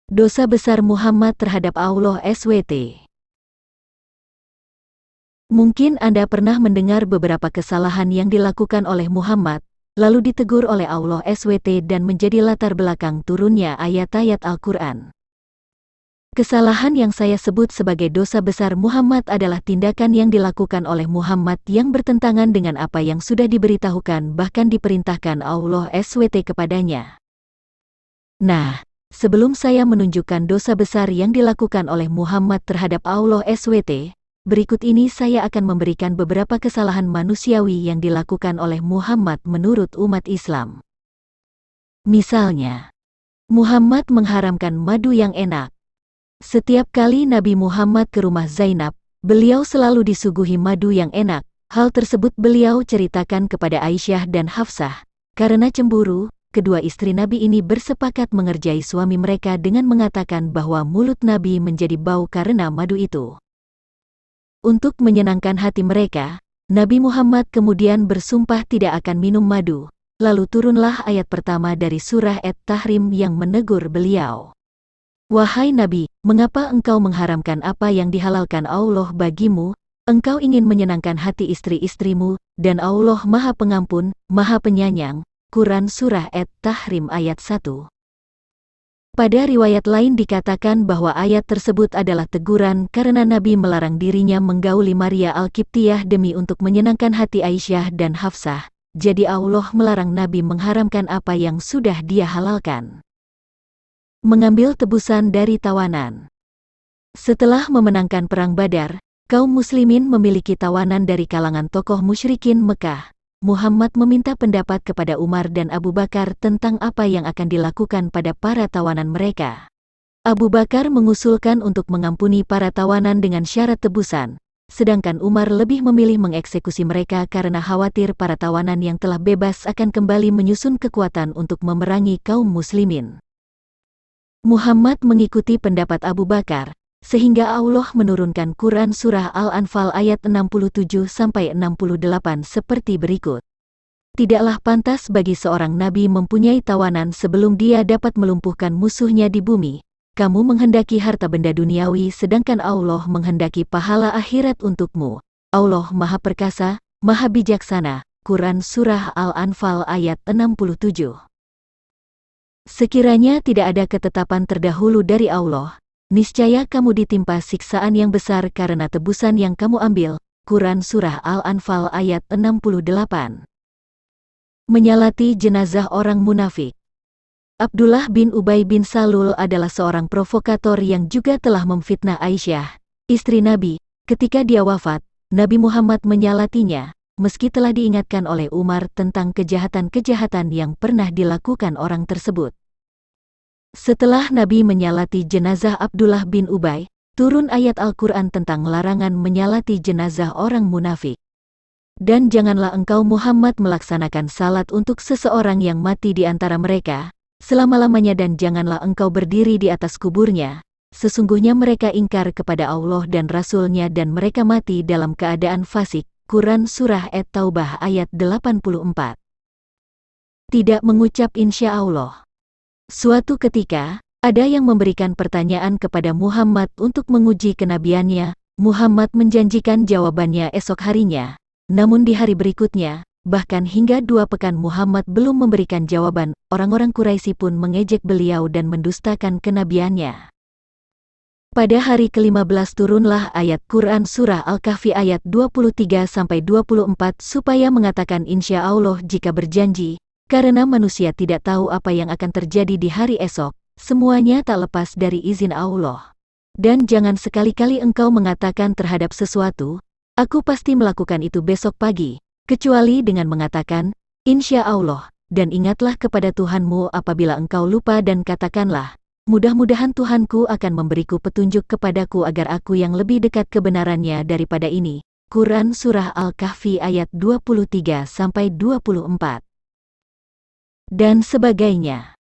Dosa besar Muhammad terhadap Allah SWT. Mungkin Anda pernah mendengar beberapa kesalahan yang dilakukan oleh Muhammad, lalu ditegur oleh Allah SWT dan menjadi latar belakang turunnya ayat-ayat Al-Quran. Kesalahan yang saya sebut sebagai dosa besar Muhammad adalah tindakan yang dilakukan oleh Muhammad yang bertentangan dengan apa yang sudah diberitahukan bahkan diperintahkan Allah SWT kepadanya. Nah, sebelum saya menunjukkan dosa besar yang dilakukan oleh Muhammad terhadap Allah SWT, berikut ini saya akan memberikan beberapa kesalahan manusiawi yang dilakukan oleh Muhammad menurut umat Islam. Misalnya, Muhammad mengharamkan madu yang enak. Setiap kali Nabi Muhammad ke rumah Zainab, beliau selalu disuguhi madu yang enak. Hal tersebut beliau ceritakan kepada Aisyah dan Hafsah. Karena cemburu, kedua istri Nabi ini bersepakat mengerjai suami mereka dengan mengatakan bahwa mulut Nabi menjadi bau karena madu itu. Untuk menyenangkan hati mereka, Nabi Muhammad kemudian bersumpah tidak akan minum madu. Lalu turunlah ayat pertama dari surah At-Tahrim yang menegur beliau. Wahai Nabi, mengapa engkau mengharamkan apa yang dihalalkan Allah bagimu? Engkau ingin menyenangkan hati istri-istrimu, dan Allah Maha Pengampun, Maha Penyayang. Quran Surah At-Tahrim ayat 1. Pada riwayat lain dikatakan bahwa ayat tersebut adalah teguran karena Nabi melarang dirinya menggauli Maria Al-Qibtiyah demi untuk menyenangkan hati Aisyah dan Hafsah. Jadi Allah melarang Nabi mengharamkan apa yang sudah Dia halalkan. Mengambil tebusan dari tawanan. Setelah memenangkan Perang Badar, kaum muslimin memiliki tawanan dari kalangan tokoh musyrikin Mekah. Muhammad meminta pendapat kepada Umar dan Abu Bakar tentang apa yang akan dilakukan pada para tawanan mereka. Abu Bakar mengusulkan untuk mengampuni para tawanan dengan syarat tebusan, sedangkan Umar lebih memilih mengeksekusi mereka karena khawatir para tawanan yang telah bebas akan kembali menyusun kekuatan untuk memerangi kaum muslimin. Muhammad mengikuti pendapat Abu Bakar, sehingga Allah menurunkan Quran Surah Al-Anfal ayat 67-68 seperti berikut. Tidaklah pantas bagi seorang nabi mempunyai tawanan sebelum dia dapat melumpuhkan musuhnya di bumi. Kamu menghendaki harta benda duniawi sedangkan Allah menghendaki pahala akhirat untukmu. Allah Maha Perkasa, Maha Bijaksana. Quran Surah Al-Anfal ayat 67. Sekiranya tidak ada ketetapan terdahulu dari Allah, niscaya kamu ditimpa siksaan yang besar karena tebusan yang kamu ambil. Quran Surah Al-Anfal ayat 68. Menyalati jenazah orang munafik. Abdullah bin Ubay bin Salul adalah seorang provokator yang juga telah memfitnah Aisyah, istri Nabi. Ketika dia wafat, Nabi Muhammad menyalatinya, meski telah diingatkan oleh Umar tentang kejahatan-kejahatan yang pernah dilakukan orang tersebut. Setelah Nabi menyalati jenazah Abdullah bin Ubay, turun ayat Al-Quran tentang larangan menyalati jenazah orang munafik. Dan janganlah engkau Muhammad melaksanakan salat untuk seseorang yang mati di antara mereka, selama-lamanya dan janganlah engkau berdiri di atas kuburnya. Sesungguhnya mereka ingkar kepada Allah dan Rasul-Nya dan mereka mati dalam keadaan fasik. Quran Surah At-Taubah ayat 84. Tidak mengucap insya Allah. Suatu ketika, ada yang memberikan pertanyaan kepada Muhammad untuk menguji kenabiannya. Muhammad menjanjikan jawabannya esok harinya. Namun di hari berikutnya, bahkan hingga 2 pekan Muhammad belum memberikan jawaban. Orang-orang Quraisy pun mengejek beliau dan mendustakan kenabiannya. Pada hari ke-15 turunlah ayat Quran Surah Al-Kahfi ayat 23-24 supaya mengatakan insya Allah jika berjanji. Karena manusia tidak tahu apa yang akan terjadi di hari esok, semuanya tak lepas dari izin Allah. Dan jangan sekali-kali engkau mengatakan terhadap sesuatu, aku pasti melakukan itu besok pagi, kecuali dengan mengatakan, insya Allah, dan ingatlah kepada Tuhanmu apabila engkau lupa dan katakanlah, mudah-mudahan Tuhanku akan memberiku petunjuk kepadaku agar aku yang lebih dekat kebenarannya daripada ini. Quran Surah Al-Kahfi ayat 23-24. Dan sebagainya.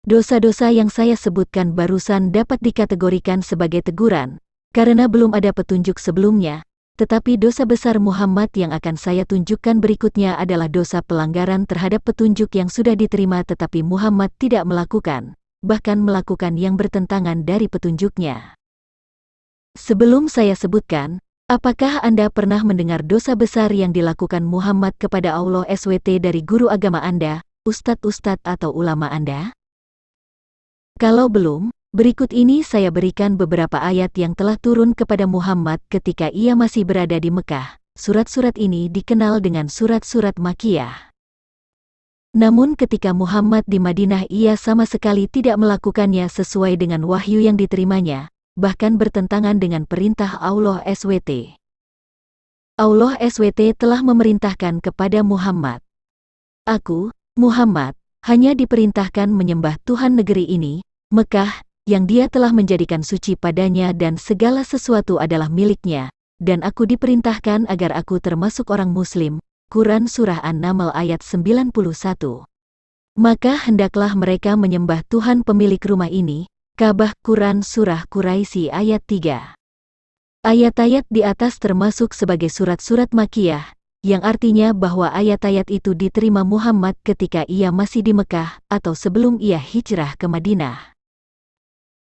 Dosa-dosa yang saya sebutkan barusan dapat dikategorikan sebagai teguran, karena belum ada petunjuk sebelumnya, tetapi dosa besar Muhammad yang akan saya tunjukkan berikutnya adalah dosa pelanggaran terhadap petunjuk yang sudah diterima tetapi Muhammad tidak melakukan, bahkan melakukan yang bertentangan dari petunjuknya. Sebelum saya sebutkan, apakah Anda pernah mendengar dosa besar yang dilakukan Muhammad kepada Allah SWT dari guru agama Anda, ustadz-ustadz atau ulama Anda? Kalau belum, berikut ini saya berikan beberapa ayat yang telah turun kepada Muhammad ketika ia masih berada di Mekah. Surat-surat ini dikenal dengan surat-surat Makkiyah. Namun ketika Muhammad di Madinah ia sama sekali tidak melakukannya sesuai dengan wahyu yang diterimanya, bahkan bertentangan dengan perintah Allah SWT. Allah SWT telah memerintahkan kepada Muhammad, "Aku, Muhammad, hanya diperintahkan menyembah Tuhan negeri ini, Mekah, yang Dia telah menjadikan suci padanya dan segala sesuatu adalah miliknya, dan aku diperintahkan agar aku termasuk orang Muslim." Quran Surah An-Naml ayat 91. Maka hendaklah mereka menyembah Tuhan pemilik rumah ini, Ka'bah. Quran Surah Quraisy ayat 3. Ayat-ayat di atas termasuk sebagai surat-surat Makkiyah, yang artinya bahwa ayat-ayat itu diterima Muhammad ketika ia masih di Mekah atau sebelum ia hijrah ke Madinah.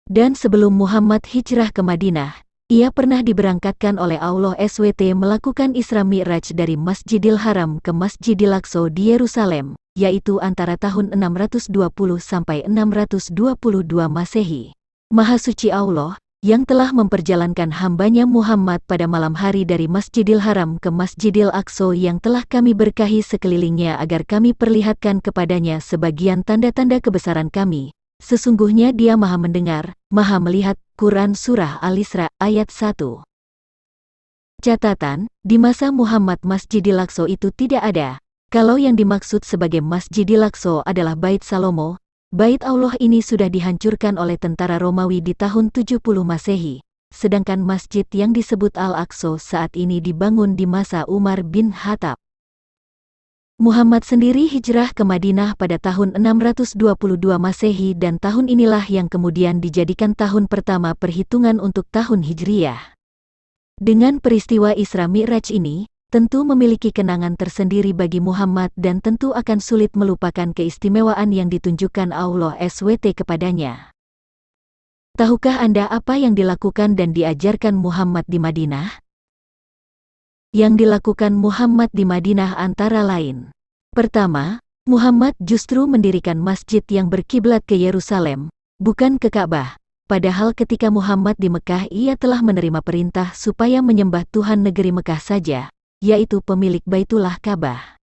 Dan sebelum Muhammad hijrah ke Madinah, ia pernah diberangkatkan oleh Allah SWT melakukan Isra Mi'raj dari Masjidil Haram ke Masjidil Aqsa di Yerusalem, yaitu antara tahun 620 sampai 622 Masehi. Maha Suci Allah, yang telah memperjalankan hambanya Muhammad pada malam hari dari Masjidil Haram ke Masjidil Aqsa yang telah kami berkahi sekelilingnya agar kami perlihatkan kepadanya sebagian tanda-tanda kebesaran kami. Sesungguhnya Dia Maha Mendengar, Maha Melihat. Quran Surah Al-Isra ayat 1. Catatan, di masa Muhammad Masjidil Aqsa itu tidak ada. Kalau yang dimaksud sebagai Masjidil Aqsa adalah Bait Salomo, Bait Allah ini sudah dihancurkan oleh tentara Romawi di tahun 70 Masehi, sedangkan masjid yang disebut Al-Aqsa saat ini dibangun di masa Umar bin Khattab. Muhammad sendiri hijrah ke Madinah pada tahun 622 Masehi dan tahun inilah yang kemudian dijadikan tahun pertama perhitungan untuk tahun Hijriyah. Dengan peristiwa Isra Mi'raj ini, tentu memiliki kenangan tersendiri bagi Muhammad dan tentu akan sulit melupakan keistimewaan yang ditunjukkan Allah SWT kepadanya. Tahukah Anda apa yang dilakukan dan diajarkan Muhammad di Madinah? Yang dilakukan Muhammad di Madinah antara lain. Pertama, Muhammad justru mendirikan masjid yang berkiblat ke Yerusalem, bukan ke Ka'bah. Padahal ketika Muhammad di Mekah ia telah menerima perintah supaya menyembah Tuhan negeri Mekah saja, yaitu pemilik Baitullah Ka'bah.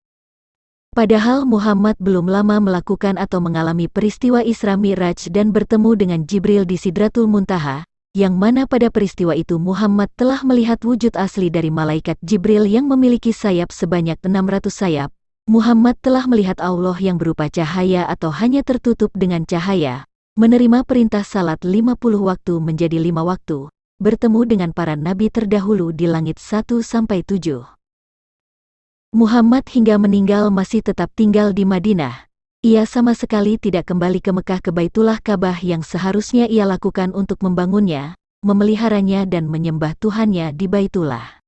Padahal Muhammad belum lama melakukan atau mengalami peristiwa Isra Mi'raj dan bertemu dengan Jibril di Sidratul Muntaha, yang mana pada peristiwa itu Muhammad telah melihat wujud asli dari malaikat Jibril yang memiliki sayap sebanyak 600 sayap. Muhammad telah melihat Allah yang berupa cahaya atau hanya tertutup dengan cahaya, menerima perintah salat 50 waktu menjadi 5 waktu, bertemu dengan para nabi terdahulu di langit 1-7. Muhammad hingga meninggal masih tetap tinggal di Madinah. Ia sama sekali tidak kembali ke Mekah ke Baitullah Ka'bah yang seharusnya ia lakukan untuk membangunnya, memeliharanya dan menyembah Tuhannya di Baitullah.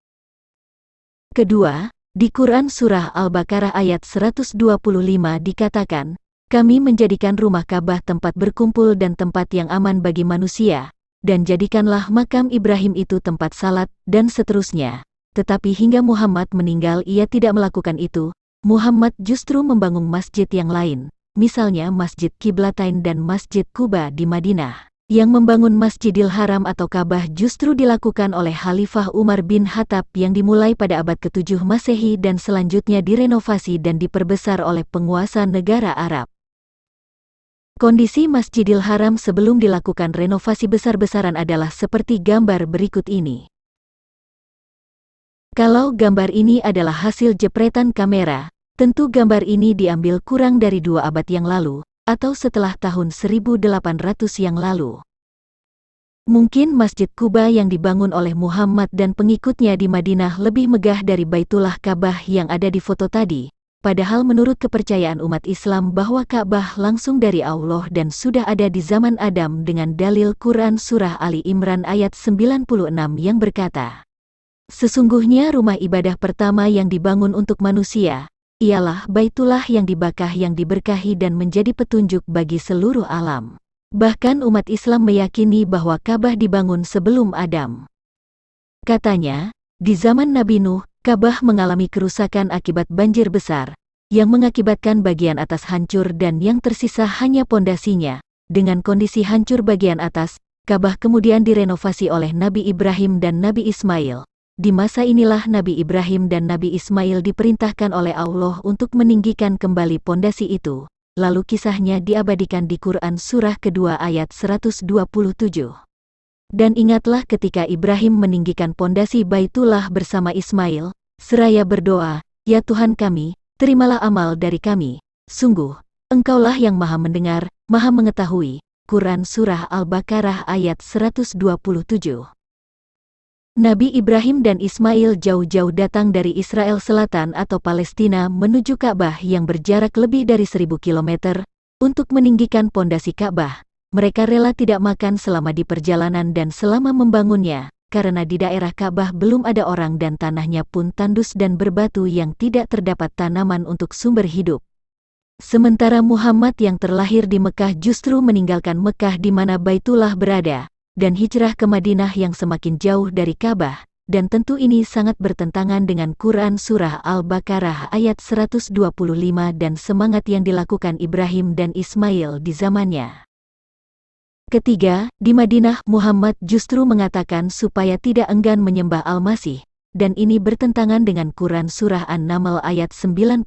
Kedua, di Quran Surah Al-Baqarah ayat 125 dikatakan, "Kami menjadikan rumah Ka'bah tempat berkumpul dan tempat yang aman bagi manusia, dan jadikanlah makam Ibrahim itu tempat salat," dan seterusnya. Tetapi hingga Muhammad meninggal ia tidak melakukan itu. Muhammad justru membangun masjid yang lain, misalnya Masjid Qiblatain dan Masjid Quba di Madinah. Yang membangun Masjidil Haram atau Ka'bah justru dilakukan oleh Khalifah Umar bin Khattab yang dimulai pada abad ke-7 Masehi dan selanjutnya direnovasi dan diperbesar oleh penguasa negara Arab. Kondisi Masjidil Haram sebelum dilakukan renovasi besar-besaran adalah seperti gambar berikut ini. Kalau gambar ini adalah hasil jepretan kamera, tentu gambar ini diambil kurang dari 2 abad yang lalu, atau setelah tahun 1800 yang lalu. Mungkin Masjid Quba yang dibangun oleh Muhammad dan pengikutnya di Madinah lebih megah dari Baitullah Ka'bah yang ada di foto tadi, padahal menurut kepercayaan umat Islam bahwa Ka'bah langsung dari Allah dan sudah ada di zaman Adam dengan dalil Quran Surah Ali Imran ayat 96 yang berkata, "Sesungguhnya rumah ibadah pertama yang dibangun untuk manusia, ialah Baitullah yang diberkahi dan menjadi petunjuk bagi seluruh alam." Bahkan umat Islam meyakini bahwa Ka'bah dibangun sebelum Adam. Katanya, di zaman Nabi Nuh, Ka'bah mengalami kerusakan akibat banjir besar, yang mengakibatkan bagian atas hancur dan yang tersisa hanya pondasinya. Dengan kondisi hancur bagian atas, Ka'bah kemudian direnovasi oleh Nabi Ibrahim dan Nabi Ismail. Di masa inilah Nabi Ibrahim dan Nabi Ismail diperintahkan oleh Allah untuk meninggikan kembali pondasi itu. Lalu kisahnya diabadikan di Quran surah kedua ayat 127. Dan ingatlah ketika Ibrahim meninggikan pondasi Baitullah bersama Ismail, seraya berdoa, "Ya Tuhan kami, terimalah amal dari kami. Sungguh, Engkaulah yang Maha Mendengar, Maha Mengetahui." Quran surah Al-Baqarah ayat 127. Nabi Ibrahim dan Ismail jauh-jauh datang dari Israel Selatan atau Palestina menuju Ka'bah yang berjarak lebih dari 1000 km. Untuk meninggikan pondasi Ka'bah, mereka rela tidak makan selama di perjalanan dan selama membangunnya, karena di daerah Ka'bah belum ada orang dan tanahnya pun tandus dan berbatu yang tidak terdapat tanaman untuk sumber hidup. Sementara Muhammad yang terlahir di Mekah justru meninggalkan Mekah di mana Baitullah berada, dan hijrah ke Madinah yang semakin jauh dari Ka'bah, dan tentu ini sangat bertentangan dengan Quran surah Al-Baqarah ayat 125 dan semangat yang dilakukan Ibrahim dan Ismail di zamannya. Ketiga, di Madinah Muhammad justru mengatakan supaya tidak enggan menyembah Al-Masih, dan ini bertentangan dengan Quran surah An-Naml ayat 91.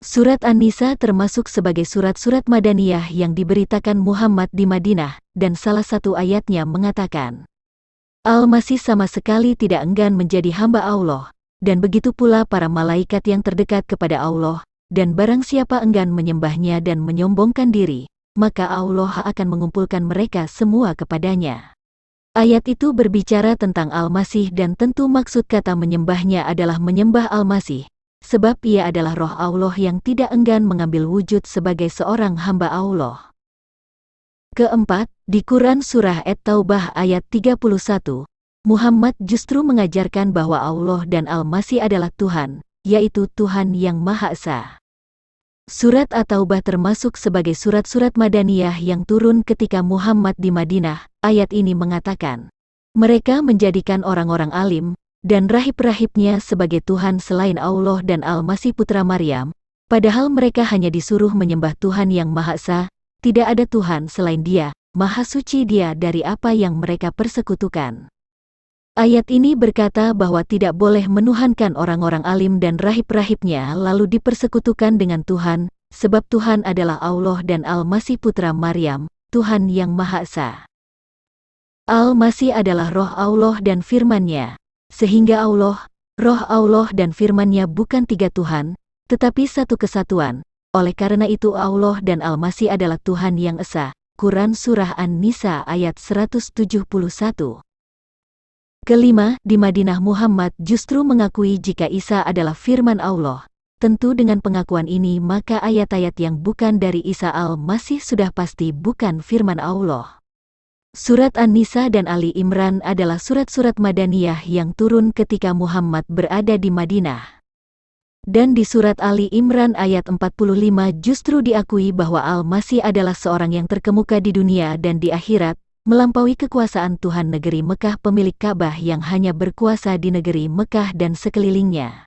Surat An-Nisa termasuk sebagai surat-surat Madaniyah yang diberitakan Muhammad di Madinah, dan salah satu ayatnya mengatakan, Al-Masih sama sekali tidak enggan menjadi hamba Allah, dan begitu pula para malaikat yang terdekat kepada Allah, dan barang siapa enggan menyembahnya dan menyombongkan diri, maka Allah akan mengumpulkan mereka semua kepadanya. Ayat itu berbicara tentang Al-Masih dan tentu maksud kata menyembahnya adalah menyembah Al-Masih, sebab ia adalah roh Allah yang tidak enggan mengambil wujud sebagai seorang hamba Allah. Keempat, di Quran surah At-Taubah ayat 31, Muhammad justru mengajarkan bahwa Allah dan Al-Masih adalah Tuhan, yaitu Tuhan yang Maha Esa. Surat At-Taubah termasuk sebagai surat-surat Madaniyah yang turun ketika Muhammad di Madinah. Ayat ini mengatakan, mereka menjadikan orang-orang alim dan rahib-rahibnya sebagai Tuhan selain Allah dan Al-Masih putra Maryam, padahal mereka hanya disuruh menyembah Tuhan yang Maha Esa, tidak ada Tuhan selain Dia, Maha Suci Dia dari apa yang mereka persekutukan. Ayat ini berkata bahwa tidak boleh menuhankan orang-orang alim dan rahib-rahibnya lalu dipersekutukan dengan Tuhan, sebab Tuhan adalah Allah dan Al-Masih putra Maryam, Tuhan yang Maha Esa. Al-Masih adalah roh Allah dan firman-Nya. Sehingga Allah, roh Allah dan firman-Nya bukan tiga Tuhan, tetapi satu kesatuan. Oleh karena itu Allah dan Al-Masih adalah Tuhan yang Esa. Quran surah An-Nisa ayat 171. Kelima, di Madinah Muhammad justru mengakui jika Isa adalah firman Allah. Tentu dengan pengakuan ini maka ayat-ayat yang bukan dari Isa Al-Masih sudah pasti bukan firman Allah. Surat An-Nisa dan Ali Imran adalah surat-surat Madaniyah yang turun ketika Muhammad berada di Madinah. Dan di surat Ali Imran ayat 45 justru diakui bahwa Al-Masih adalah seorang yang terkemuka di dunia dan di akhirat, melampaui kekuasaan Tuhan negeri Mekah pemilik Ka'bah yang hanya berkuasa di negeri Mekah dan sekelilingnya.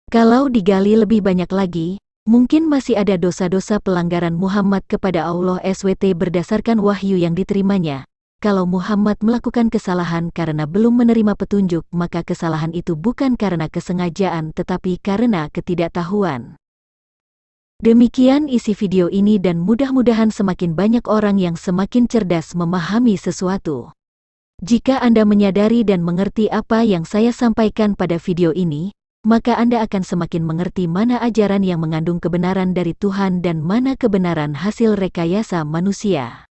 Kalau digali lebih banyak lagi, mungkin masih ada dosa-dosa pelanggaran Muhammad kepada Allah SWT berdasarkan wahyu yang diterimanya. Kalau Muhammad melakukan kesalahan karena belum menerima petunjuk, maka kesalahan itu bukan karena kesengajaan tetapi karena ketidaktahuan. Demikian isi video ini dan mudah-mudahan semakin banyak orang yang semakin cerdas memahami sesuatu. Jika Anda menyadari dan mengerti apa yang saya sampaikan pada video ini, maka Anda akan semakin mengerti mana ajaran yang mengandung kebenaran dari Tuhan dan mana kebenaran hasil rekayasa manusia.